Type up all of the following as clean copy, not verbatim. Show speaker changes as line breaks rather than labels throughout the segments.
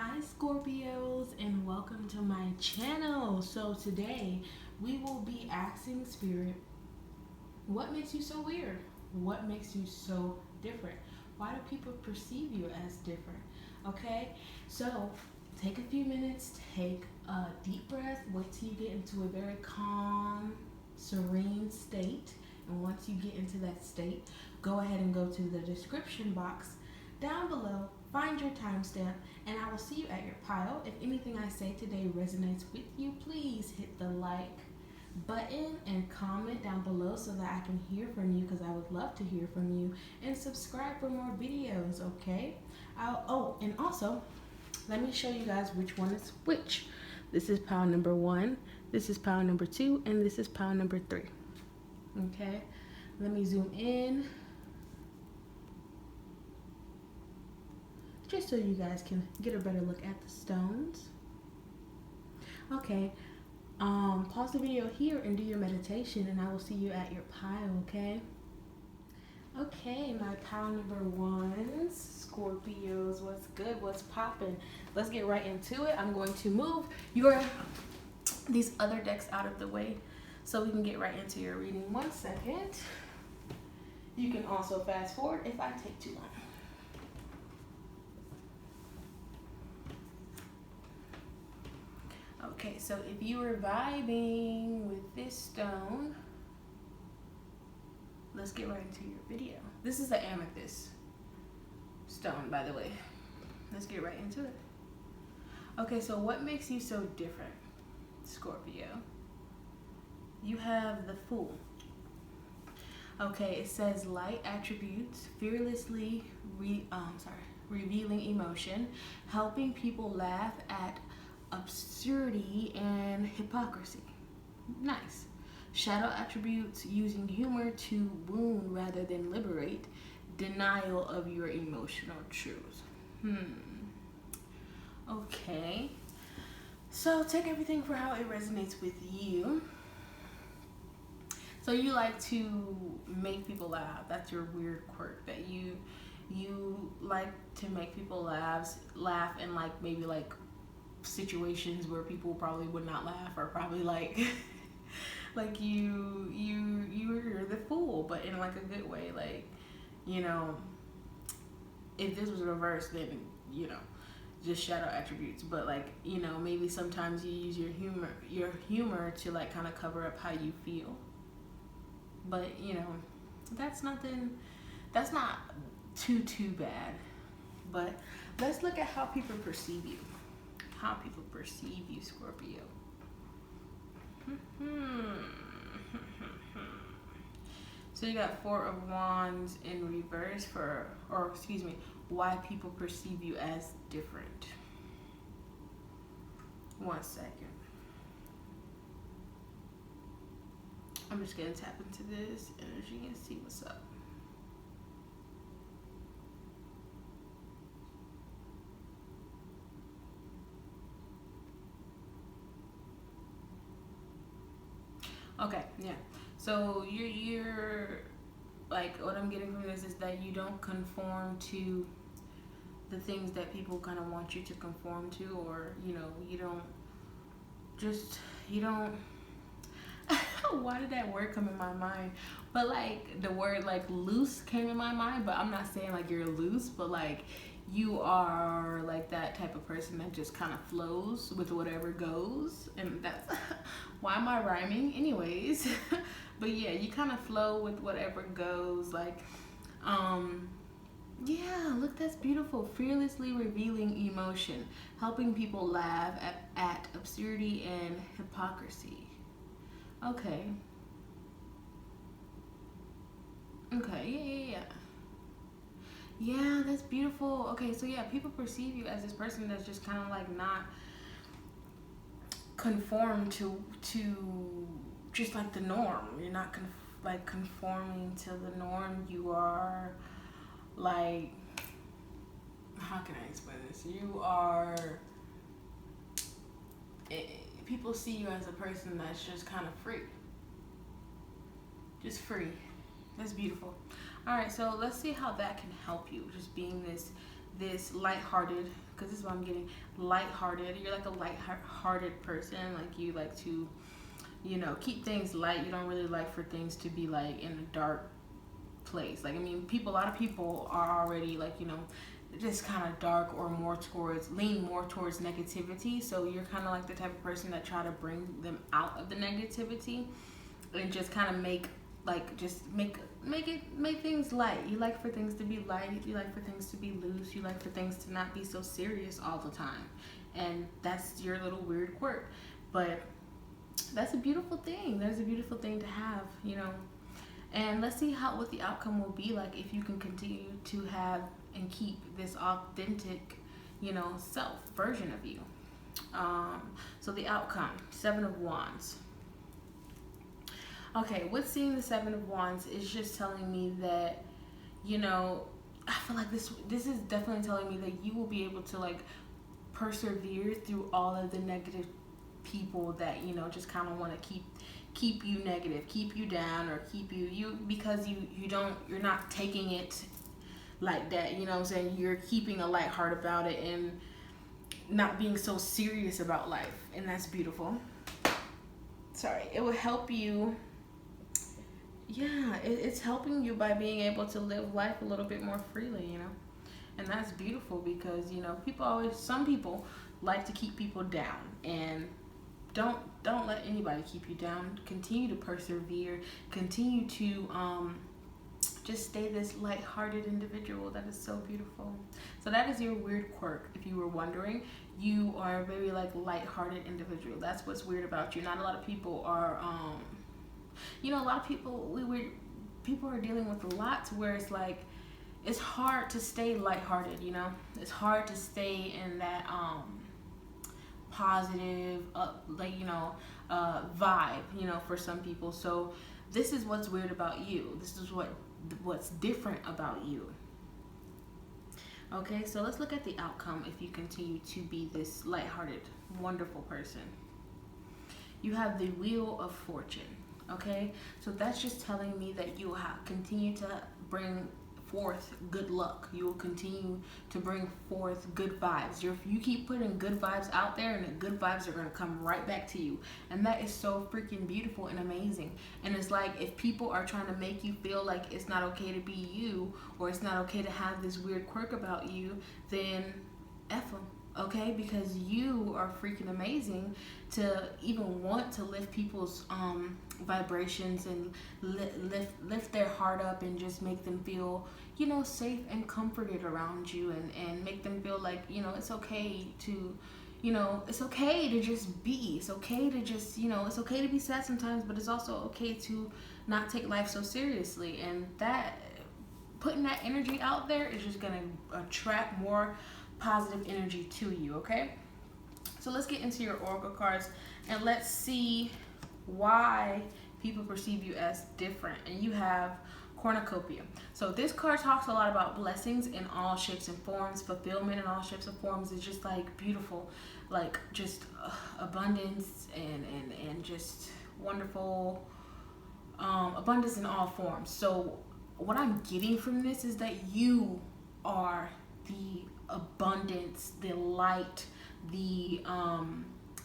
Hi Scorpios, and welcome to my channel. So today we will be asking Spirit, what makes you so weird? What makes you so different? Why do people perceive you as different? Okay, so take a few minutes, take a deep breath, wait till you get into a very calm, serene state. And once you get into that state, go ahead and go to the description box down below, find your timestamp, and I will see you at your pile. If anything I say today resonates with you, please hit the like button and comment down below so that I can hear from you, because I would love to hear from you, and subscribe for more videos. Okay, and also let me show you guys which one is which. This is pile number 1, this is pile number 2, and this is pile number 3. Okay, let me zoom in just so you guys can get a better look at the stones. Okay, pause the video here and do your meditation, and I will see you at your pile. Okay, my pile number 1s, Scorpios, what's good, what's popping? Let's get right into it. I'm going to move these other decks out of the way so we can get right into your reading. 1 second. You can also fast forward if I take too long. Okay, so if you were vibing with this stone, let's get right into your video. This is the amethyst stone, by the way. Let's get right into it. Okay, so what makes you so different, Scorpio? You have the Fool. Okay, it says light attributes, fearlessly revealing emotion, helping people laugh at absurdity and hypocrisy. Nice. Shadow attributes, using humor to wound rather than liberate, denial of your emotional truth. Okay, so take everything for how it resonates with you. So you like to make people laugh. That's your weird quirk, that you like to make people laugh in maybe situations where people probably would not laugh, or probably like you're the fool, but in a good way. If this was reversed, then just shadow attributes. But maybe sometimes you use your humor to kind of cover up how you feel. But that's not too bad. But let's look at how people perceive you. How people perceive you, Scorpio. So you got 4 of Wands in reverse why people perceive you as different. 1 second. I'm just gonna tap into this energy and see what's up. Okay, yeah. So you're what I'm getting from this is that you don't conform to the things that people kind of want you to conform to, or you don't why did that word come in my mind? But the word loose came in my mind, but I'm not saying you're loose, but you are that type of person that just kind of flows with whatever goes. And that's why am I rhyming anyways? But yeah, you kind of flow with whatever goes. Yeah, look, that's beautiful. Fearlessly revealing emotion, helping people laugh at absurdity and hypocrisy. Okay, yeah, that's beautiful. Okay, so yeah, people perceive you as this person that's just kind of not conform to just the norm. You're not conforming to the norm. You are how can I explain this? You are people see you as a person that's just kind of free. Just free. That's beautiful. All right, so let's see how that can help you. Just being this lighthearted, because this is what I'm getting, lighthearted. You're like a lighthearted person. Like you like to, you know, keep things light. You don't really like for things to be like in a dark place. Like, I mean, a lot of people are already like, you know, just kind of dark or lean more towards negativity. So you're kind of like the type of person that try to bring them out of the negativity and just kind of make things light. You like for things to be light. You like for things to be loose. You like for things to not be so serious all the time. And that's your little weird quirk. But that's a beautiful thing. That's a beautiful thing to have, you know. And let's see what the outcome will be like if you can continue to have and keep this authentic, you know, self version of you. So the outcome, 7 of Wands. Okay, with seeing the 7 of Wands is just telling me that, you know, I feel like this is definitely telling me that you will be able to like persevere through all of the negative people that, you know, just kind of want to keep you negative, keep you down, or keep you because you're not taking it like that, you know what I'm saying? You're keeping a light heart about it and not being so serious about life, and that's beautiful. Sorry, it will help you. Yeah, it's helping you by being able to live life a little bit more freely, you know? And that's beautiful because, you know, some people like to keep people down, and don't let anybody keep you down. Continue to persevere. Continue to just stay this light-hearted individual. That is so beautiful. So that is your weird quirk. If you were wondering, you are a very like light-hearted individual. That's what's weird about you. Not a lot of people are, you know, a lot of people people are dealing with a lot to where it's like it's hard to stay light-hearted. You know, it's hard to stay in that positive, like, you know, vibe, you know, for some people. So this is what's weird about you. This is what's different about you. Okay, so let's look at the outcome if you continue to be this lighthearted, wonderful person. You have the Wheel of Fortune. Okay, so that's just telling me that you will continue to bring forth good luck. You will continue to bring forth good vibes. You keep putting good vibes out there, and the good vibes are going to come right back to you. And that is so freaking beautiful and amazing. And it's like, if people are trying to make you feel like it's not okay to be you, or it's not okay to have this weird quirk about you, then F them. Okay, because you are freaking amazing to even want to lift people's vibrations and lift their heart up and just make them feel, you know, safe and comforted around you, and make them feel like, you know, it's okay to, you know, it's okay to just be. It's okay to just, you know, it's okay to be sad sometimes, but it's also okay to not take life so seriously. And that, putting that energy out there is just gonna attract more positive energy to you. Okay, so let's get into your oracle cards and let's see why people perceive you as different. And you have cornucopia. So this card talks a lot about blessings in all shapes and forms, fulfillment in all shapes and forms. Is just like beautiful, like just abundance and just wonderful abundance in all forms. So what I'm getting from this is that you are the abundance, the light, the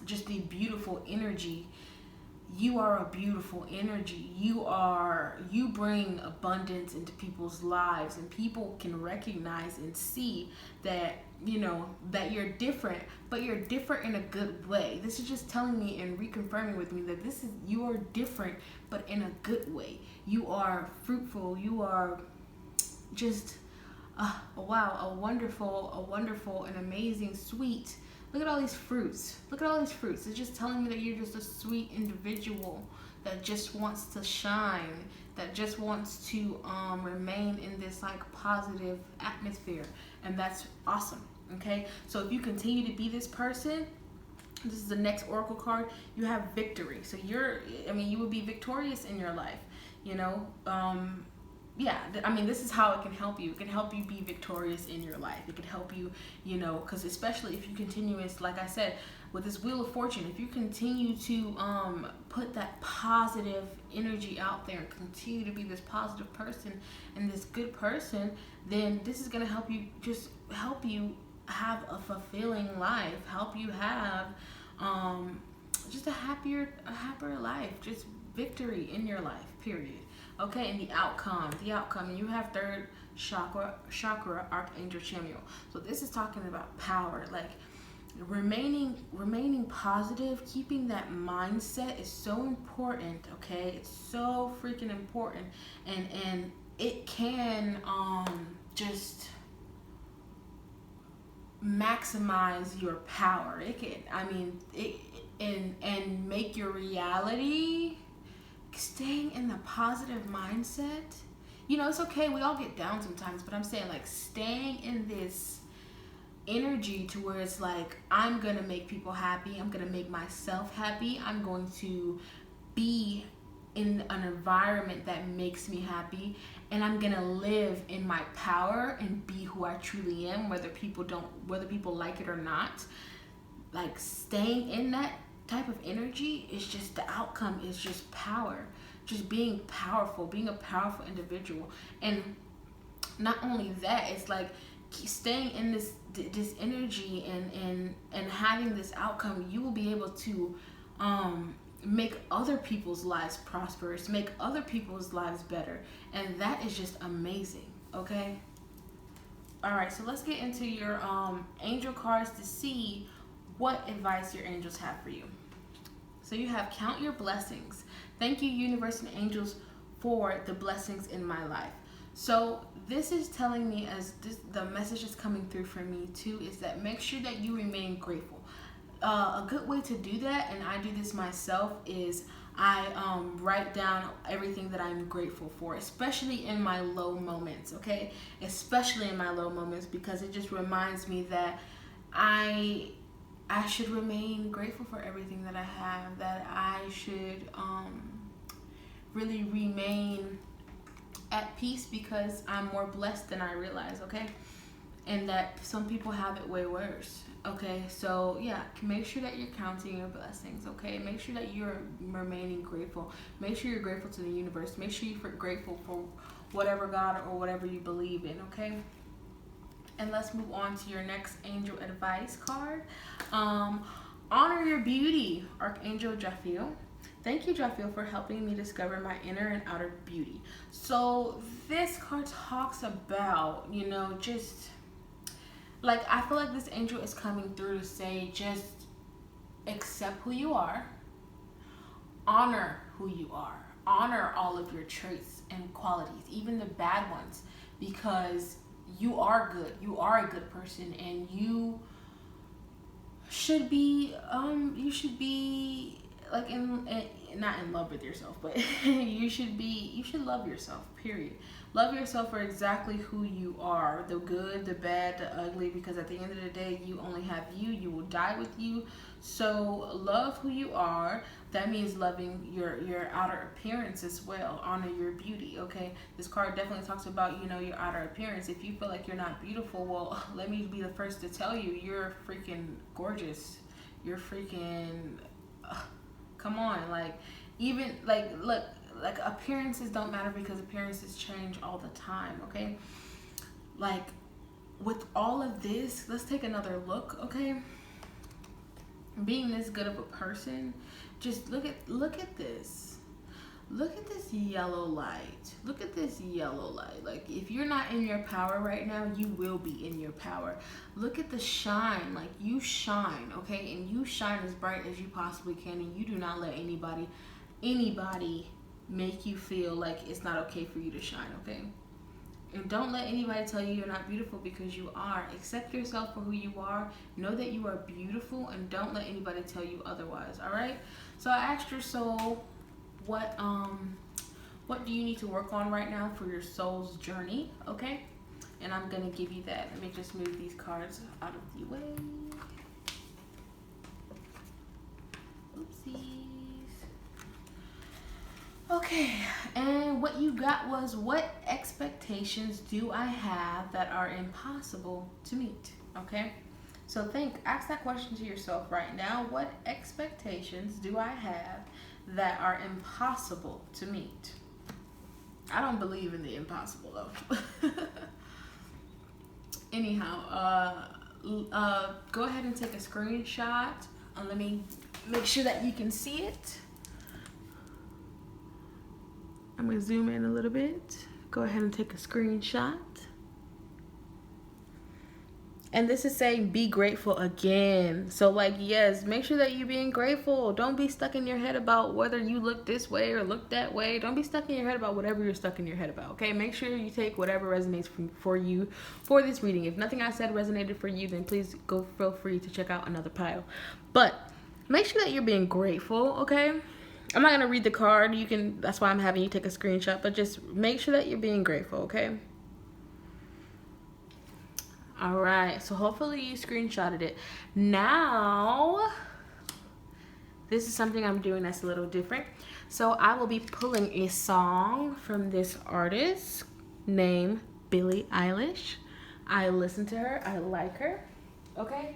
just the beautiful energy. You are a beautiful energy. You bring abundance into people's lives, and people can recognize and see that, you know, that you're different, but you're different in a good way. This is just telling me and reconfirming with me that you are different, but in a good way. You are fruitful. You are just wow, a wonderful and amazing, sweet. Look at all these fruits. Look at all these fruits. It's just telling me that you're just a sweet individual that just wants to shine, that just wants to remain in this like positive atmosphere, and that's awesome. Okay, so if you continue to be this person, this is the next oracle card. You have victory. So you will be victorious in your life. You know, yeah, I mean, this is how it can help you. It can help you be victorious in your life. It can help you, you know, because especially if you continue, like I said, with this Wheel of Fortune, if you continue to put that positive energy out there and continue to be this positive person and this good person, then this is going to help you, just help you have a fulfilling life, help you have just a happier life, just victory in your life, period. Okay, and the outcome, and you have third chakra, Archangel Chamuel. So this is talking about power, like remaining positive, keeping that mindset is so important. Okay, it's so freaking important, and it can just maximize your power. It can, I mean, it and make your reality. Staying in the positive mindset, you know, it's okay, we all get down sometimes, but I'm saying, like, staying in this energy to where it's like, I'm gonna make people happy, I'm gonna make myself happy, I'm going to be in an environment that makes me happy, and I'm gonna live in my power and be who I truly am, whether people like it or not. Like, staying in that type of energy is just, the outcome is just power, just being powerful, being a powerful individual. And not only that, it's like staying in this energy and having this outcome, you will be able to make other people's lives prosperous, make other people's lives better, and that is just amazing. Okay, all right, so let's get into your angel cards to see what advice your angels have for you. So you have, count your blessings. Thank you, universe and angels, for the blessings in my life. So this is telling me, as the message is coming through for me too, is that make sure that you remain grateful. A good way to do that, and I do this myself, is I write down everything that I'm grateful for, especially in my low moments, okay? Especially in my low moments, because it just reminds me that I should remain grateful for everything that I have, that I should really remain at peace because I'm more blessed than I realize, okay? And that some people have it way worse, okay? So yeah, make sure that you're counting your blessings, okay? Make sure that you're remaining grateful. Make sure you're grateful to the universe. Make sure you're grateful for whatever God or whatever you believe in, okay? And let's move on to your next angel advice card. Honor your beauty, Archangel Jophiel. Thank you, Jophiel, for helping me discover my inner and outer beauty. So this card talks about, you know, just like, I feel like this angel is coming through to say, just accept who you are, honor who you are, honor all of your traits and qualities, even the bad ones, because you are good. You are a good person, and you should be like not in love with yourself, but you should love yourself, period. Love yourself for exactly who you are, the good, the bad, the ugly, because at the end of the day, you only have you. You will die with you. So love who you are. That means loving your outer appearance as well. Honor your beauty, okay? This card definitely talks about, you know, your outer appearance. If you feel like you're not beautiful, well, let me be the first to tell you, you're freaking gorgeous. You're freaking come on, like, even like, look, like, appearances don't matter because appearances change all the time, okay? Like, with all of this, let's take another look, okay? Being this good of a person, just look at this. Look at this yellow light. Look at this yellow light. Like, if you're not in your power right now, you will be in your power. Look at the shine. Like, you shine, okay? And you shine as bright as you possibly can, and you do not let anybody make you feel like it's not okay for you to shine, okay? And don't let anybody tell you you're not beautiful, because you are. Accept yourself for who you are. Know that you are beautiful, and don't let anybody tell you otherwise, all right? So I asked your soul, what do you need to work on right now for your soul's journey, okay? And I'm gonna give you that. Let me just move these cards out of the way. Oopsies. Okay, and what you got was, what expectations do I have that are impossible to meet? Okay, so ask that question to yourself right now. What expectations do I have that are impossible to meet? I don't believe in the impossible though. Anyhow, go ahead and take a screenshot. Let me make sure that you can see it. I'm going to zoom in a little bit. Go ahead and take a screenshot. And this is saying be grateful again. So like, yes, make sure that you're being grateful. Don't be stuck in your head about whether you look this way or look that way. Don't be stuck in your head about whatever you're stuck in your head about, okay? Make sure you take whatever resonates for you for this reading. If nothing I said resonated for you, then please feel free to check out another pile. But make sure that you're being grateful, okay? I'm not going to read the card. That's why I'm having you take a screenshot, but just make sure that you're being grateful, okay? All right, so hopefully you screenshotted it. Now, this is something I'm doing that's a little different. So I will be pulling a song from this artist named Billie Eilish. I listen to her, I like her, okay?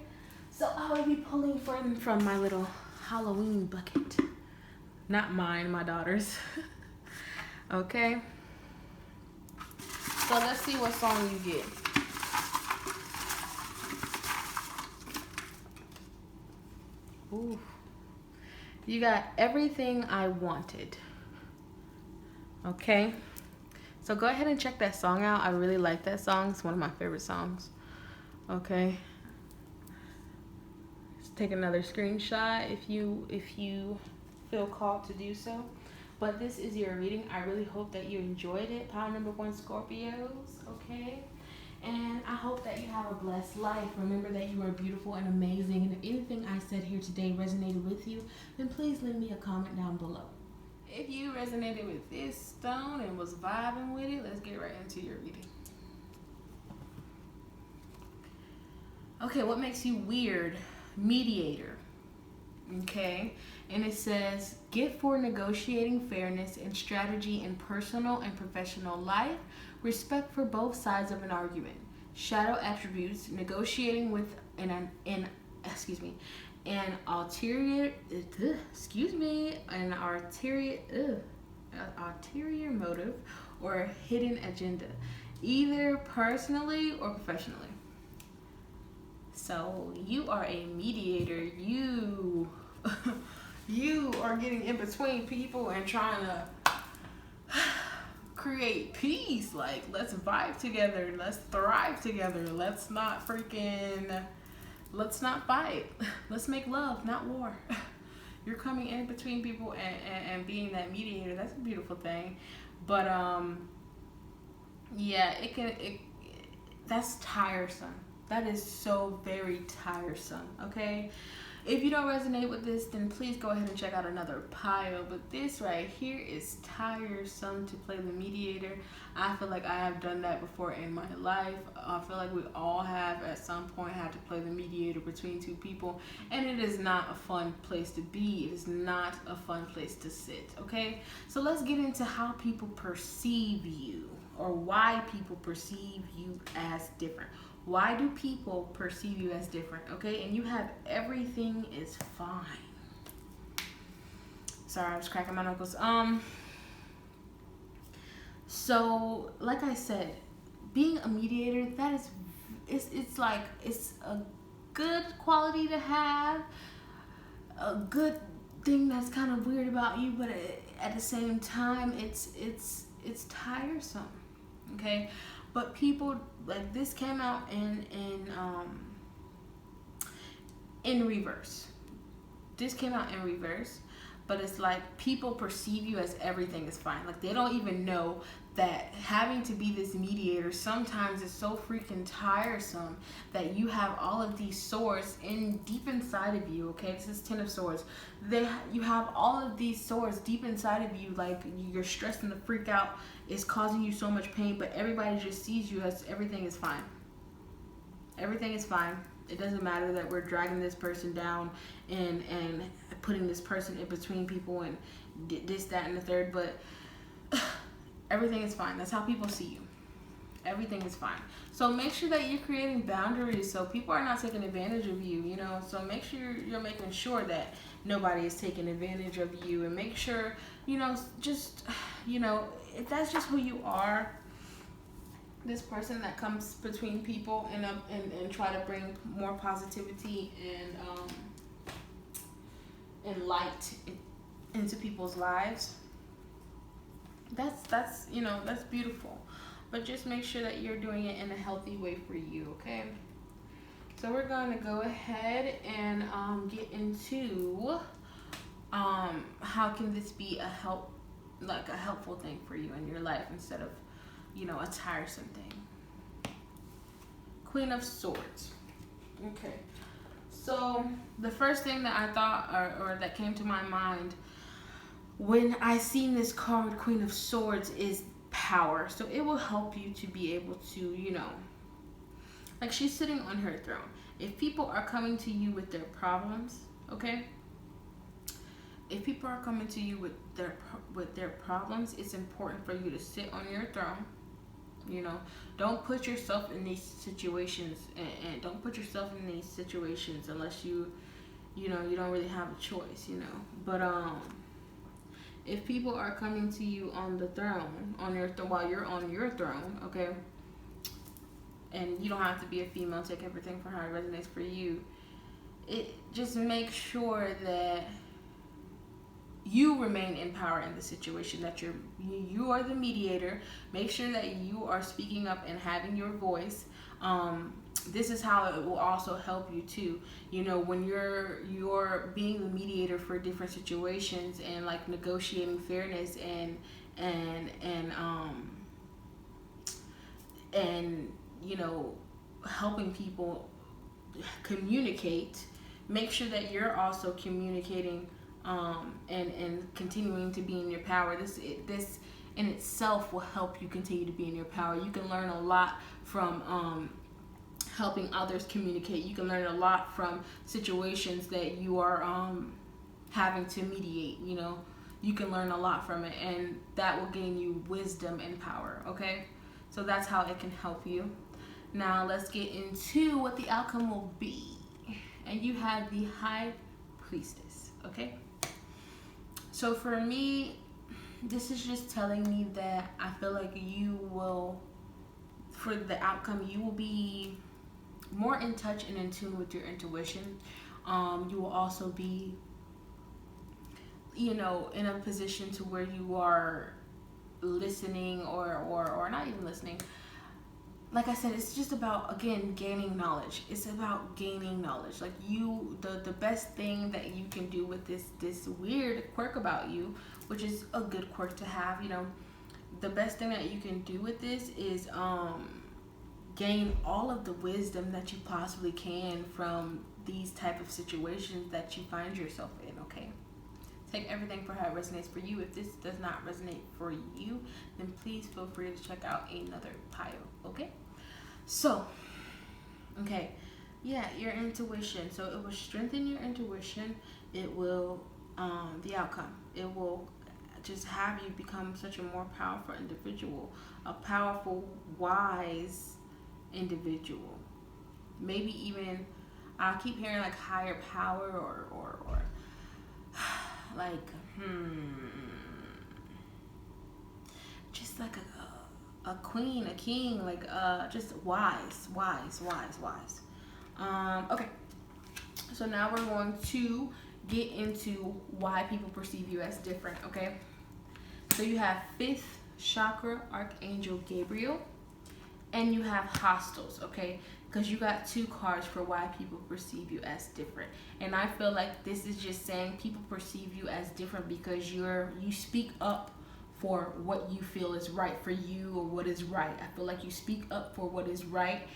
So I will be pulling from my little Halloween bucket. Not mine, my daughter's. Okay. So let's see what song you get. Ooh. You got Everything I Wanted. Okay. So go ahead and check that song out. I really like that song. It's one of my favorite songs. Okay. Let's take another screenshot if you feel called to do so. But this is your reading. I really hope that you enjoyed it. Pile number 1, Scorpios. Okay. And I hope that you have a blessed life. Remember that you are beautiful and amazing. And if anything I said here today resonated with you, then please leave me a comment down below. If you resonated with this stone and was vibing with it, let's get right into your reading. Okay, what makes you weird? Mediator. Okay, and it says, gift for negotiating fairness and strategy in personal and professional life, respect for both sides of an argument. Shadow attributes, negotiating with an ulterior motive or hidden agenda, either personally or professionally. So you are a mediator. You are getting in between people and trying to create peace. Like, let's vibe together, let's thrive together, let's not fight, let's make love, not war. You're coming in between people and being that mediator. That's a beautiful thing. But yeah, that's tiresome. That is so very tiresome, okay? If you don't resonate with this, then please go ahead and check out another pile. But this right here is tiresome, to play the mediator. I feel like I have done that before in my life. I feel like we all have at some point had to play the mediator between two people. And it is not a fun place to be. It is not a fun place to sit, okay? So let's get into how people perceive you, or why people perceive you as different. Why do people perceive you as different? Okay, and you have everything is fine. Sorry, I was cracking my knuckles. So like I said, being a mediator, that is it's a good quality to have, a good thing that's kind of weird about you, but at the same time, it's tiresome. Okay. But people, like, this came out in reverse. This came out in reverse, but it's like people perceive you as everything is fine. Like, they don't even know that having to be this mediator sometimes is so freaking tiresome that you have all of these swords deep inside of you. Okay, this is 10 of Swords. You have all of these swords deep inside of you, like you're stressing the freak out. It's causing you so much pain, but everybody just sees you as everything is fine. Everything is fine. It doesn't matter that we're dragging this person down and putting this person in between people and this, that, and the third, but everything is fine. That's how people see you. Everything is fine. So make sure that you're creating boundaries so people are not taking advantage of you, you know. So make sure you're making sure that nobody is taking advantage of you, and make sure, you know, just, you know, if that's just who you are, this person that comes between people and try to bring more positivity and light into people's lives. That's you know, that's beautiful. But just make sure that you're doing it in a healthy way for you, okay? So we're going to go ahead and get into how can this be a helpful thing for you in your life instead of, you know, a tiresome thing. Queen of Swords. Okay. So the first thing that I thought or that came to my mind when I seen this card, Queen of Swords, is power. So it will help you to be able to, you know, like she's sitting on her throne. If people are coming to you with their problems, okay? If people are coming to you with their problems, it's important for you to sit on your throne. You know, don't put yourself in these situations, and don't put yourself in these situations unless you know, you don't really have a choice, you know. But if people are coming to you on the throne, while you're on your throne, okay, and you don't have to be a female, take everything for how it resonates for you. It just make sure that you remain in power in the situation, that you are the mediator. Make sure that you are speaking up and having your voice. This is how it will also help you too. You know, when you're being the mediator for different situations and like negotiating fairness and you know, helping people communicate. Make sure that you're also communicating and continuing to be in your power. This in itself will help you continue to be in your power. You can learn a lot from helping others communicate. You can learn a lot from situations that you are having to mediate, you know. You can learn a lot from it, and that will gain you wisdom and power, okay? So that's how it can help you. Now let's get into what the outcome will be. And you have the High Priestess, okay? So for me, this is just telling me that I feel like you will, for the outcome, you will be more in touch and in tune with your intuition. You will also be, you know, in a position to where you are listening or not even listening. Like I said, it's just about, again, gaining knowledge. It's about gaining knowledge. Like the best thing that you can do with this weird quirk about you, which is a good quirk to have, you know, the best thing that you can do with this is gain all of the wisdom that you possibly can from these type of situations that you find yourself in, okay? Take everything for how it resonates for you. If this does not resonate for you, then please feel free to check out another pile, okay? So, okay, yeah, your intuition. So it will strengthen your intuition. It will, the outcome, it will just have you become such a more powerful individual, a powerful, wise individual. Maybe even, I keep hearing like higher power or like, just like a queen, a king, like just wise. Okay, so now we're going to get into why people perceive you as different, okay? So you have 5th chakra Archangel Gabriel, and you have hostiles, okay? Because you got 2 cards for why people perceive you as different. And I feel like this is just saying people perceive you as different because you speak up for what you feel is right for you or what is right. I feel like you speak up for what is right,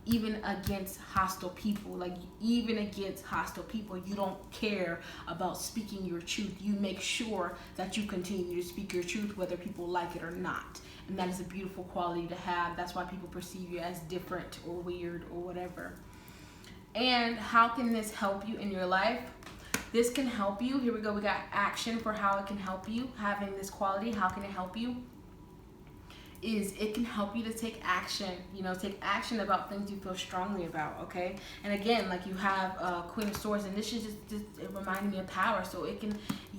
even against hostile people. Like, even against hostile people, you don't care about speaking your truth. You make sure that you continue to speak your truth whether people like it or not. And that is a beautiful quality to have. That's why people perceive you as different or weird or whatever. And how can this help you in your life? This can help you. Here we go. We got action for how it can help you. Having this quality, how can it help you? is it can help you to take action, take action about things you feel strongly about, okay? And again, like you have Queen of Swords, and this is just it reminded me of power. So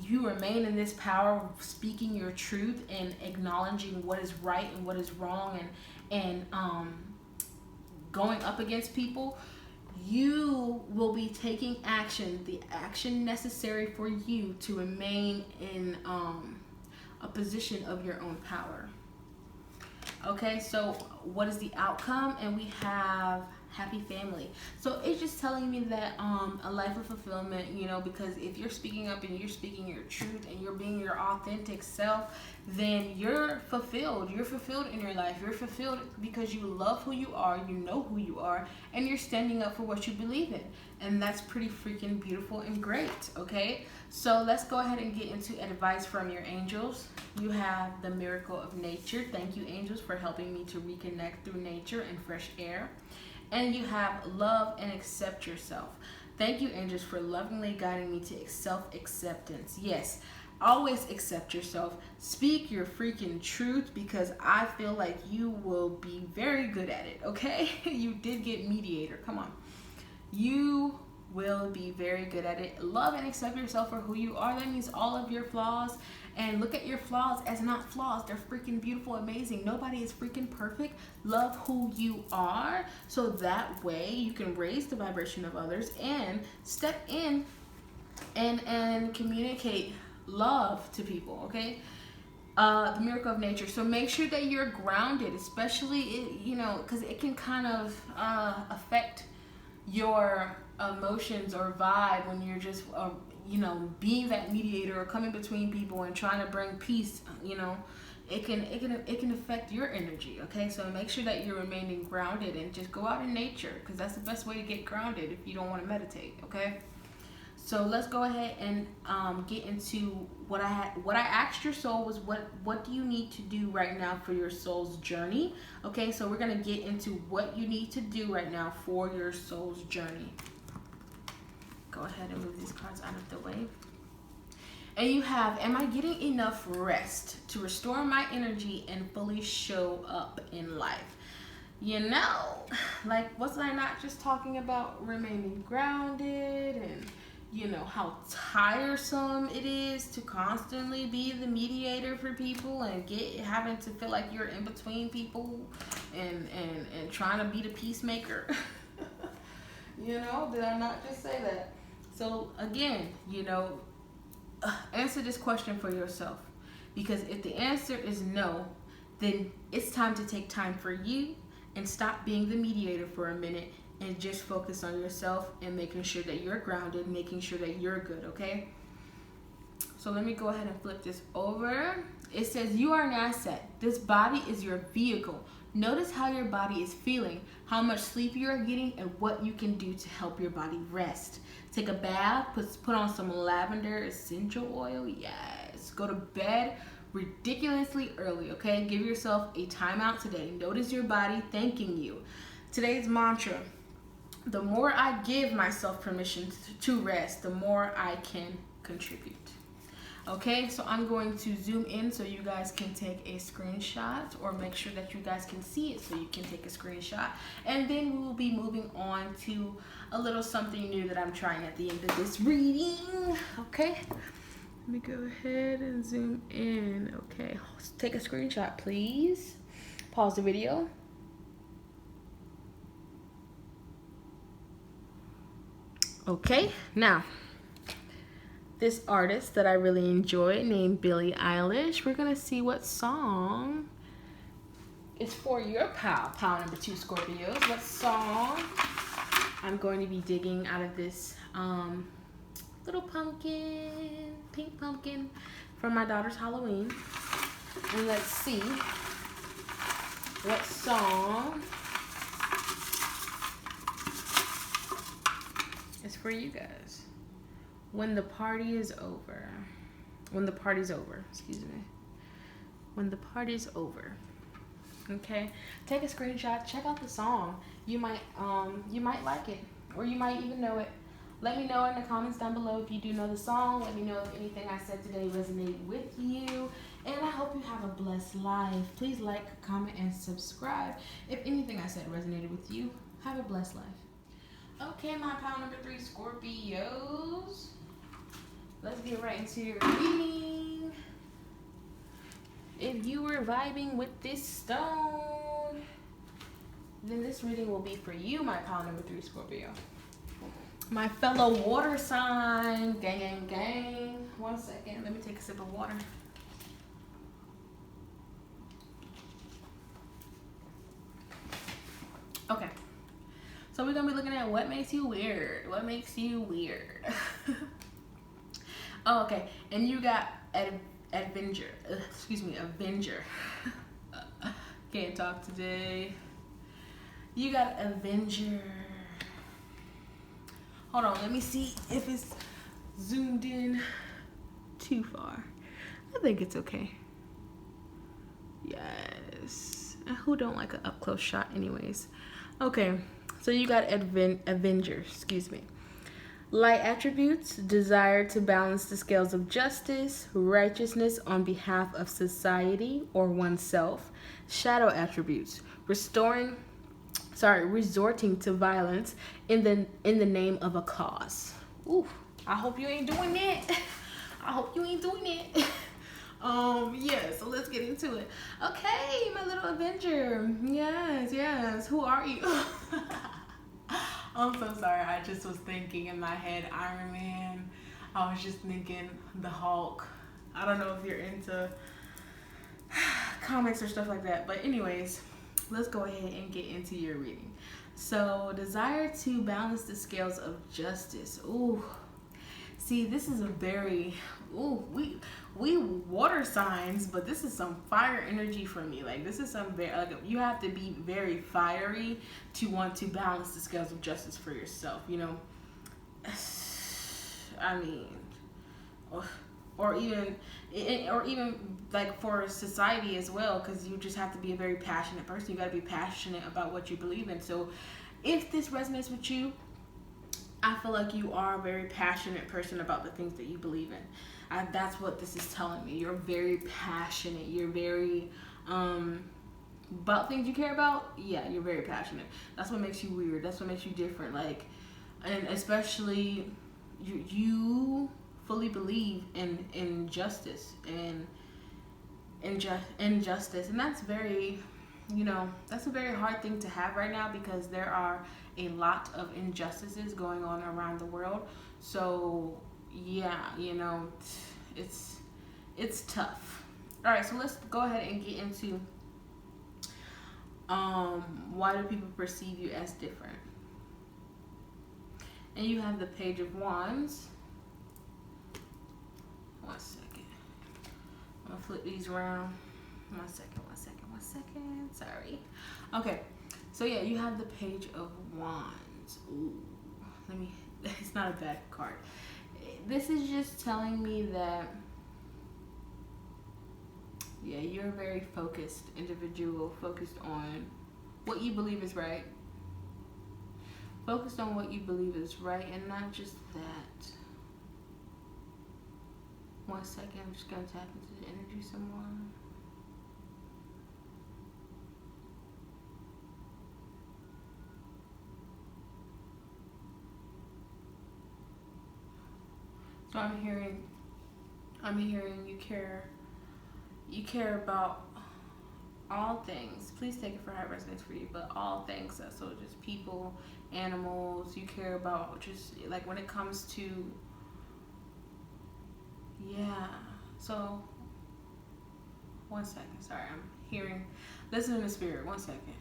you remain in this power, speaking your truth and acknowledging what is right and what is wrong, and going up against people. You will be taking action, the action necessary for you to remain in a position of your own power. Okay, so what is the outcome? And we have happy family. So it's just telling me that a life of fulfillment, because if you're speaking up and you're speaking your truth and you're being your authentic self, then you're fulfilled. You're fulfilled in your life. You're fulfilled because you love who you are, you know who you are, and you're standing up for what you believe in. And that's pretty freaking beautiful and great, okay? So let's go ahead and get into advice from your angels. You have the miracle of nature. Thank you, angels, for helping me to reconnect through nature and fresh air. And you have love and accept yourself. Thank you, angels, for lovingly guiding me to self-acceptance. Yes, always accept yourself. Speak your freaking truth, because I feel like you will be very good at it, okay? You did get mediator. Come on. You will be very good at it. Love and accept yourself for who you are. That means all of your flaws. And look at your flaws as not flaws. They're freaking beautiful, amazing. Nobody is freaking perfect. Love who you are, so that way you can raise the vibration of others and step in and communicate love to people, okay? The miracle of nature. So make sure that you're grounded, especially, because it can kind of affect your emotions or vibe when you're just being that mediator or coming between people and trying to bring peace. It can affect your energy, okay? So make sure that you're remaining grounded and just go out in nature, because that's the best way to get grounded if you don't want to meditate, okay? So let's go ahead and get into what I asked your soul was what do you need to do right now for your soul's journey? Okay, so we're gonna get into what you need to do right now for your soul's journey. Go ahead and move these cards out of the way. And you have, am I getting enough rest to restore my energy and fully show up in life? Like, wasn't I not just talking about remaining grounded and how tiresome it is to constantly be the mediator for people and having to feel like you're in between people and trying to be the peacemaker? Did I not just say that? So again, answer this question for yourself, because if the answer is no, then it's time to take time for you and stop being the mediator for a minute and just focus on yourself and making sure that you're grounded, making sure that you're good, okay? So let me go ahead and flip this over. It says, you are an asset. This body is your vehicle. Notice how your body is feeling, how much sleep you are getting, and what you can do to help your body rest. Take a bath, put on some lavender essential oil. Yes. Go to bed ridiculously early, okay? Give yourself a timeout today. Notice your body thanking you. Today's mantra: the more I give myself permission to rest, the more I can contribute. Okay, so I'm going to zoom in so you guys can take a screenshot, or make sure that you guys can see it so you can take a screenshot. And then we will be moving on to a little something new that I'm trying at the end of this reading. Okay, let me go ahead and zoom in. Okay, take a screenshot, please. Pause the video. Okay, now this artist that I really enjoy named Billie Eilish, we're gonna see what song is for your pal number 2 Scorpios. What song I'm going to be digging out of this little pumpkin, pink pumpkin from my daughter's Halloween. And let's see what song is for you guys. When the party is over. When the party's over, excuse me. When the party's over. Okay? Take a screenshot, check out the song. You might like it, or you might even know it. Let me know in the comments down below if you do know the song. Let me know if anything I said today resonated with you. And I hope you have a blessed life. Please like, comment, and subscribe. If anything I said resonated with you, have a blessed life. Okay, my pile number 3 Scorpios. Let's get right into your reading. If you were vibing with this stone, then this reading will be for you, my pile number 3 Scorpio. My fellow water sign, gang, gang, gang. 1 second, let me take a sip of water. Okay, so we're gonna be looking at what makes you weird. What makes you weird? Oh, okay, and you got Avenger. Avenger. Can't talk today. You got Avenger. Hold on, let me see if it's zoomed in too far. I think it's okay. Yes. Who don't like an up close shot anyways? Okay, so you got Avenger, Light attributes, desire to balance the scales of justice, righteousness on behalf of society or oneself. Shadow attributes, resorting to violence in the name of a cause. Ooh, I hope you ain't doing that. I hope you ain't doing that. Yeah, so let's get into it. Okay, my little Avenger. Yes. Who are you? I'm so sorry. I just was thinking in my head Iron Man. I was just thinking the Hulk. I don't know if you're into comics or stuff like that. But anyways, let's go ahead and get into your reading. So, desire to balance the scales of justice. Ooh. See, this is a very, we water signs, but this is some fire energy for me. Like, this is some very, like, you have to be very fiery to want to balance the scales of justice for yourself, you know? I mean, or even like for society as well, because you just have to be a very passionate person. You got to be passionate about what you believe in. So if this resonates with you, I feel like you are a very passionate person about the things that you believe in. That's what this is telling me. You're very passionate. You're very about things you care about. Yeah, you're very passionate. That's what makes you weird. That's what makes you different. Like, and especially you fully believe in justice and injustice, and that's very, that's a very hard thing to have right now, because there are a lot of injustices going on around the world. So yeah, it's tough. All right, so let's go ahead and get into why do people perceive you as different. And you have the Page of Wands. 1 second. I'm gonna flip these around. 1 second. Sorry. Okay. So yeah, you have the Page of Wands. Ooh. It's not a bad card. This is just telling me that, yeah, you're a very focused individual, focused on what you believe is right. Focused on what you believe is right, and not just that. 1 second, I'm just gonna tap into the energy some more. So I'm hearing you care about all things. Please take it for how it resonates for you, but all things. So just people, animals, you care about, just like when it comes to, yeah. So 1 second, sorry, I'm listening to spirit. 1 second.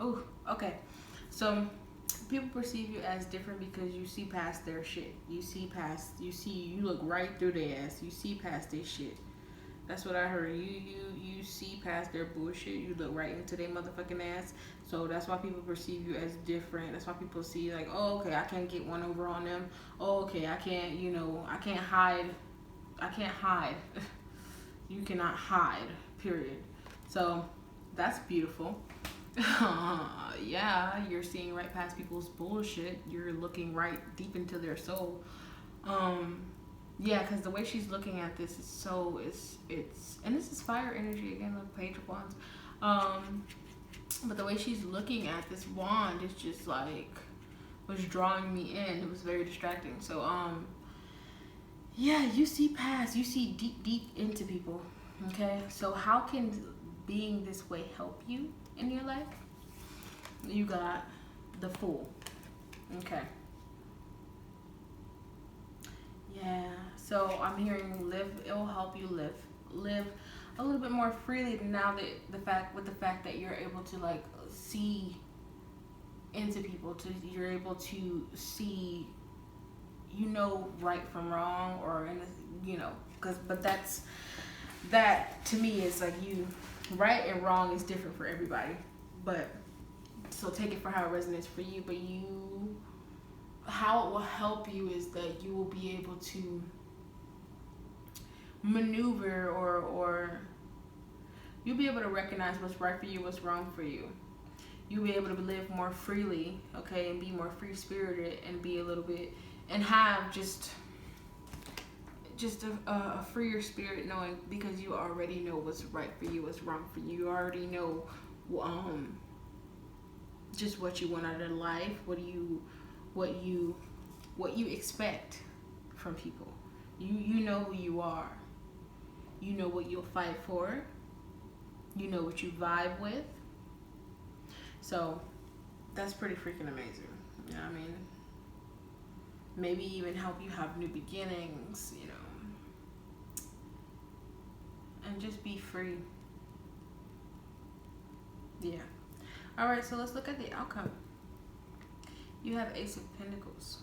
Oh, okay. So people perceive you as different because you see past their shit. You look right through their ass. You see past their shit. That's what I heard. You see past their bullshit. You look right into their motherfucking ass. So that's why people perceive you as different. That's why people see like, oh, okay, I can't get one over on them. Oh, okay, I can't hide. You cannot hide, period. So that's beautiful. Yeah, you're seeing right past people's bullshit. You're looking right deep into their soul. Yeah, because the way she's looking at this is so, it's and this is fire energy again, like Page of Wands. But the way she's looking at this wand is just like, was drawing me in. It was very distracting. So yeah, you see past, you see deep into people. Okay, so how can being this way help you in your life? You got the Fool. Okay. Yeah, so I'm hearing live, it'll help you live a little bit more freely now that the fact that you're able to like see into people, you're able to see, you know, right from wrong, or you know, but that to me is like, you, right and wrong is different for everybody, but so take it for how it resonates for you. But how it will help you is that you will be able to maneuver, or you'll be able to recognize what's right for you, what's wrong for you. You'll be able to live more freely, okay, and be more free spirited, and be a little bit, and have just a freer spirit, knowing, because you already know what's right for you, what's wrong for you. You already know just what you want out of life, what you expect from people. You know who you are. You know what you'll fight for. You know what you vibe with. So that's pretty freaking amazing. You know what I mean? Maybe even help you have new beginnings, you know. And just be free. Yeah. Alright, so let's look at the outcome. You have Ace of Pentacles.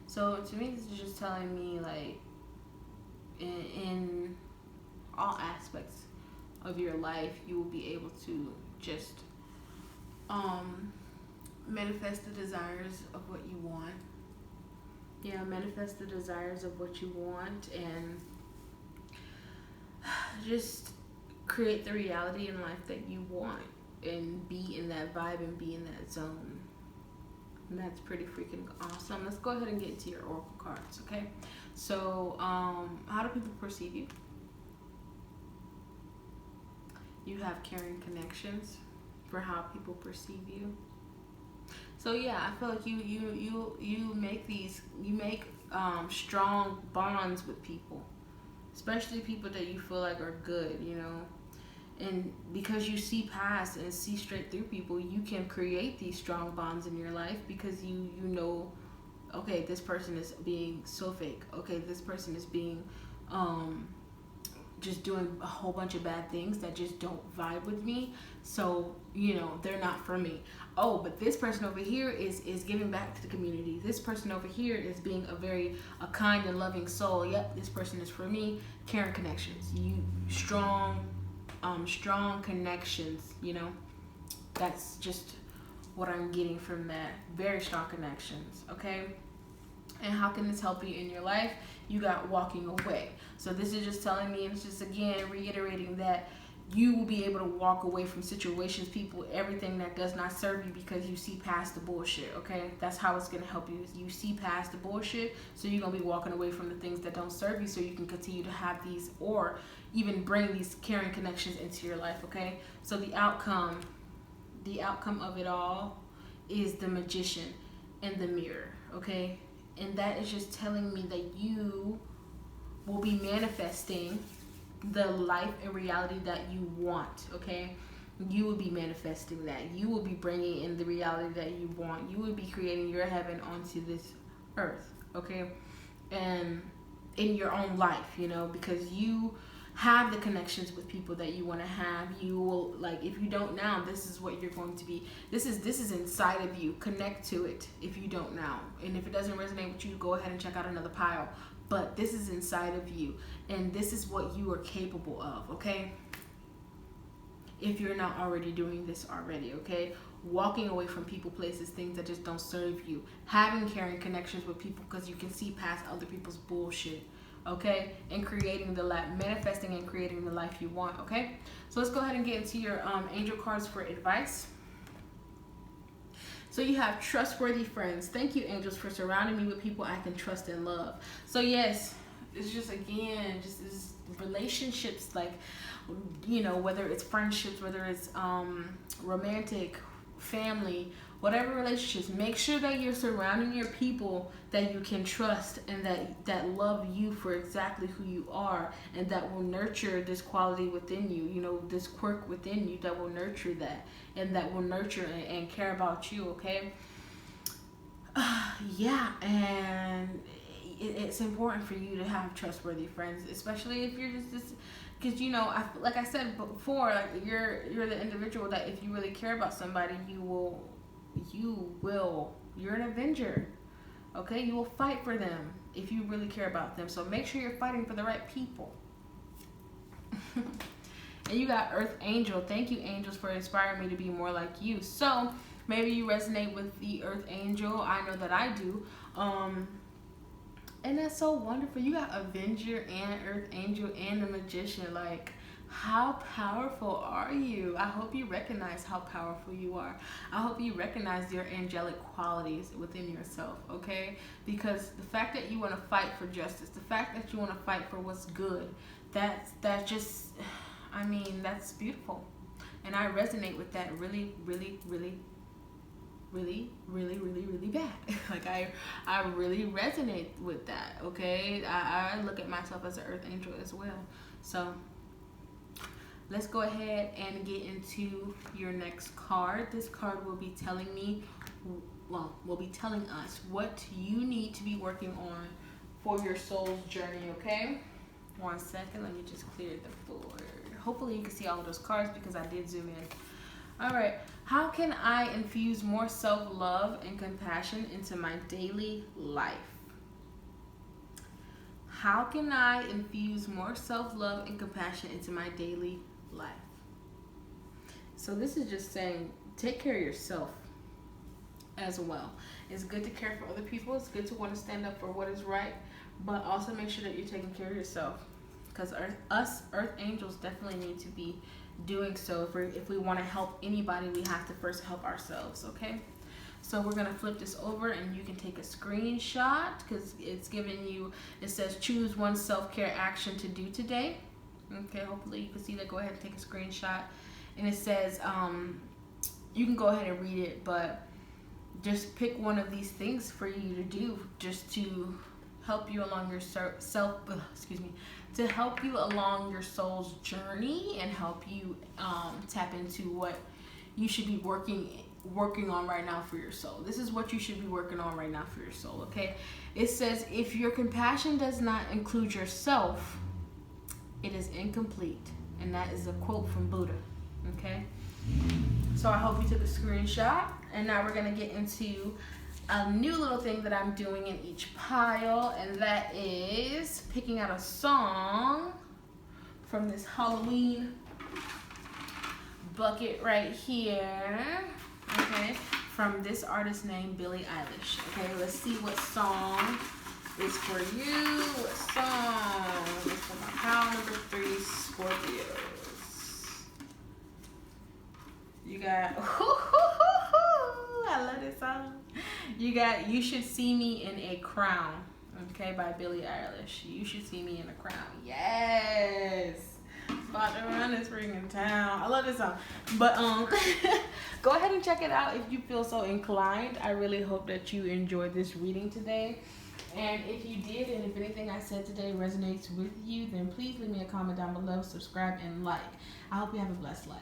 So to me, this is just telling me, like, in all aspects of your life, you will be able to just manifest the desires of what you want. Yeah, manifest the desires of what you want, and just create the reality in life that you want, and be in that vibe and be in that zone. And that's pretty freaking awesome. Let's go ahead and get into your oracle cards, okay? So how do people perceive you? You have caring connections for how people perceive you. So yeah, I feel like you make strong bonds with people, especially people that you feel like are good, you know. And because you see past and see straight through people, you can create these strong bonds in your life, because you know, okay, this person is being so fake. Okay, this person is being just doing a whole bunch of bad things that just don't vibe with me. So, you know, they're not for me. Oh, but this person over here is giving back to the community. This person over here is being a kind and loving soul. Yep, this person is for me. Caring connections. You strong connections, you know. That's just what I'm getting from that. Very strong connections, okay? And how can this help you in your life? You got walking away. So this is just telling me, and it's just again reiterating that you will be able to walk away from situations, people, everything that does not serve you, because you see past the bullshit, okay? That's how it's going to help you. You see past the bullshit, so you're going to be walking away from the things that don't serve you, so you can continue to have these, or even bring these caring connections into your life, okay? So the outcome of it all is the Magician and the Mirror, okay? And that is just telling me that you will be manifesting the life and reality that you want, okay? You will be manifesting that. You will be bringing in the reality that you want. You will be creating your heaven onto this earth, okay? And in your own life, you know, because you have the connections with people that you want to have. You will, like, if you don't now, this is what you're going to be. This is inside of you. Connect to it if you don't now. And if it doesn't resonate with you, go ahead and check out another pile. But this is inside of you, and this is what you are capable of, okay? If you're not already doing this already, okay? Walking away from people, places, things that just don't serve you. Having caring connections with people because you can see past other people's bullshit, okay, and creating the life, manifesting and creating the life you want, okay? So let's go ahead and get into your angel cards for advice. So you have trustworthy friends. Thank you, angels, for surrounding me with people I can trust and love. So yes, it's just, again, just this relationships, like, you know, whether it's friendships, whether it's romantic, family, whatever relationships, make sure that you're surrounding your people that you can trust and that love you for exactly who you are, and that will nurture this quality within you, you know, this quirk within you, that will nurture that, and that will nurture and care about you, okay? Yeah, and it's important for you to have trustworthy friends, especially if you're just because, you know, like I said before, like you're the individual that if you really care about somebody, you're an avenger, okay? You will fight for them if you really care about them. So make sure you're fighting for the right people. And you got Earth Angel. Thank you, angels, for inspiring me to be more like you. So maybe you resonate with the Earth Angel. I know that I do. And that's so wonderful. You got Avenger and Earth Angel and the Magician. Like, how powerful are you? I hope you recognize how powerful you are. I hope you recognize your angelic qualities within yourself, okay? Because the fact that you want to fight for justice, the fact that you want to fight for what's good, that just, I mean, that's beautiful. And I resonate with that really, really, really, really, really, really, really bad. Like I really resonate with that, okay? I look at myself as an Earth Angel as well. So let's go ahead and get into your next card. This card will be telling me, well, will be telling us what you need to be working on for your soul's journey, okay? 1 second, let me just clear the board. Hopefully you can see all of those cards because I did zoom in. All right, how can I infuse more self-love and compassion into my daily life? How can I infuse more self-love and compassion into my daily life? So this is just saying, take care of yourself as well. It's good to care for other people. It's good to want to stand up for what is right, but also make sure that you're taking care of yourself, because us Earth Angels definitely need to be doing so. If we want to help anybody, we have to first help ourselves, okay? So we're going to flip this over and you can take a screenshot because it's giving you, it says choose one self-care action to do today. Okay, hopefully you can see that. Go ahead and take a screenshot. And it says, you can go ahead and read it, but just pick one of these things for you to do just to help you along your to help you along your soul's journey and help you tap into what you should be working on right now for your soul. This is what you should be working on right now for your soul, okay? It says, if your compassion does not include yourself, it is incomplete. And that is a quote from Buddha, okay? So I hope you took a screenshot. And now we're going to get into a new little thing that I'm doing in each pile, and that is picking out a song from this Halloween bucket right here, okay, from this artist named Billie Eilish. Okay, let's see what song is for you. What song is for my pile number 3, Scorpios? You got, I love this song. You got You Should See Me in a Crown, okay, by Billie Eilish. You Should See Me in a Crown. Yes. About to run this ring in town. I love this song. But go ahead and check it out if you feel so inclined. I really hope that you enjoyed this reading today. And if you did, and if anything I said today resonates with you, then please leave me a comment down below, subscribe, and like. I hope you have a blessed life.